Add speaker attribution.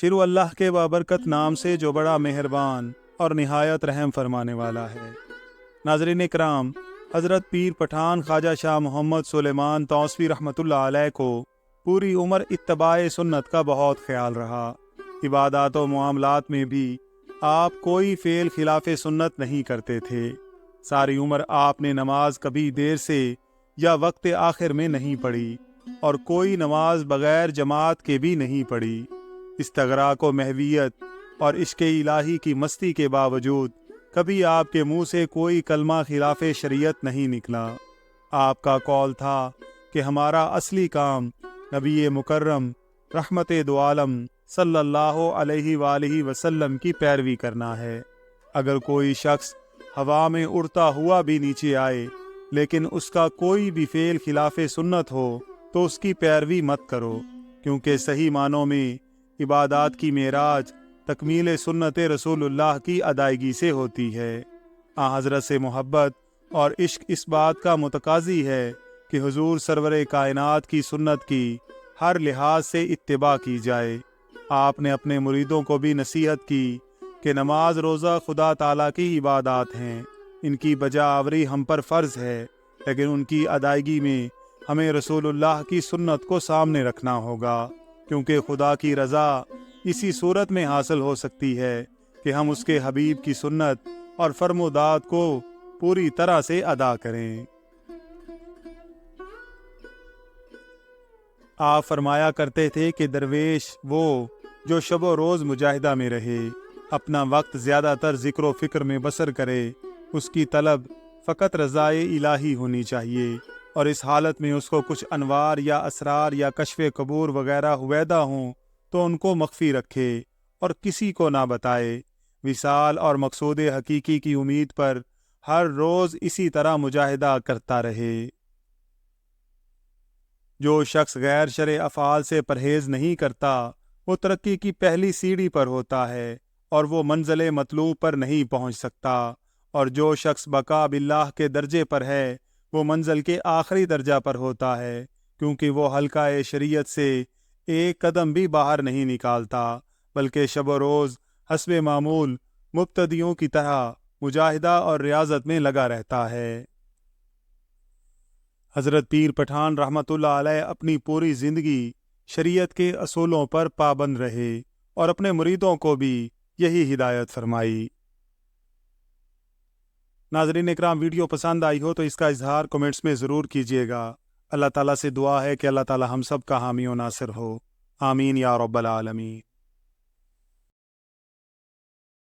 Speaker 1: شروع اللہ کے بابرکت نام سے جو بڑا مہربان اور نہایت رحم فرمانے والا ہے۔ ناظرین اکرام، حضرت پیر پٹھان خواجہ شاہ محمد سلیمان توسوی رحمۃ اللہ علیہ کو پوری عمر اتباع سنت کا بہت خیال رہا۔ عبادات و معاملات میں بھی آپ کوئی فعل خلاف سنت نہیں کرتے تھے۔ ساری عمر آپ نے نماز کبھی دیر سے یا وقت آخر میں نہیں پڑھی، اور کوئی نماز بغیر جماعت کے بھی نہیں پڑھی۔ استغراق و محویت اور عشق الہی کی مستی کے باوجود کبھی آپ کے منہ سے کوئی کلمہ خلاف شریعت نہیں نکلا۔ آپ کا قول تھا کہ ہمارا اصلی کام نبی مکرم رحمت دو عالم صلی اللہ علیہ وآلہ وسلم کی پیروی کرنا ہے۔ اگر کوئی شخص ہوا میں اڑتا ہوا بھی نیچے آئے لیکن اس کا کوئی بھی فعل خلاف سنت ہو تو اس کی پیروی مت کرو، کیونکہ صحیح معنوں میں عبادات کی معراج تکمیل سنت رسول اللہ کی ادائیگی سے ہوتی ہے۔ حضرت سے محبت اور عشق اس بات کا متقاضی ہے کہ حضور سرور کائنات کی سنت کی ہر لحاظ سے اتباع کی جائے۔ آپ نے اپنے مریدوں کو بھی نصیحت کی کہ نماز روزہ خدا تعالیٰ کی عبادات ہیں، ان کی بجا آوری ہم پر فرض ہے، لیکن ان کی ادائیگی میں ہمیں رسول اللہ کی سنت کو سامنے رکھنا ہوگا، کیونکہ خدا کی رضا اسی صورت میں حاصل ہو سکتی ہے کہ ہم اس کے حبیب کی سنت اور فرمودات کو پوری طرح سے ادا کریں۔ آپ فرمایا کرتے تھے کہ درویش وہ جو شب و روز مجاہدہ میں رہے، اپنا وقت زیادہ تر ذکر و فکر میں بسر کرے، اس کی طلب فقط رضائے الہی ہونی چاہیے، اور اس حالت میں اس کو کچھ انوار یا اسرار یا کشف قبور وغیرہ ہویدہ ہوں تو ان کو مخفی رکھے اور کسی کو نہ بتائے۔ وصال اور مقصود حقیقی کی امید پر ہر روز اسی طرح مجاہدہ کرتا رہے۔ جو شخص غیر شرع افعال سے پرہیز نہیں کرتا وہ ترقی کی پہلی سیڑھی پر ہوتا ہے اور وہ منزل مطلوب پر نہیں پہنچ سکتا، اور جو شخص بقا باللہ کے درجے پر ہے وہ منزل کے آخری درجہ پر ہوتا ہے، کیونکہ وہ حلقہ شریعت سے ایک قدم بھی باہر نہیں نکالتا، بلکہ شب و روز حسب معمول مبتدیوں کی طرح مجاہدہ اور ریاضت میں لگا رہتا ہے۔ حضرت پیر پٹھان رحمۃ اللہ علیہ اپنی پوری زندگی شریعت کے اصولوں پر پابند رہے اور اپنے مریدوں کو بھی یہی ہدایت فرمائی۔ ناظرین اکرام، ویڈیو پسند آئی ہو تو اس کا اظہار کمنٹس میں ضرور کیجیے گا۔ اللہ تعالیٰ سے دعا ہے کہ اللہ تعالیٰ ہم سب کا حامی و ناصر ہو، آمین یا رب العالمین۔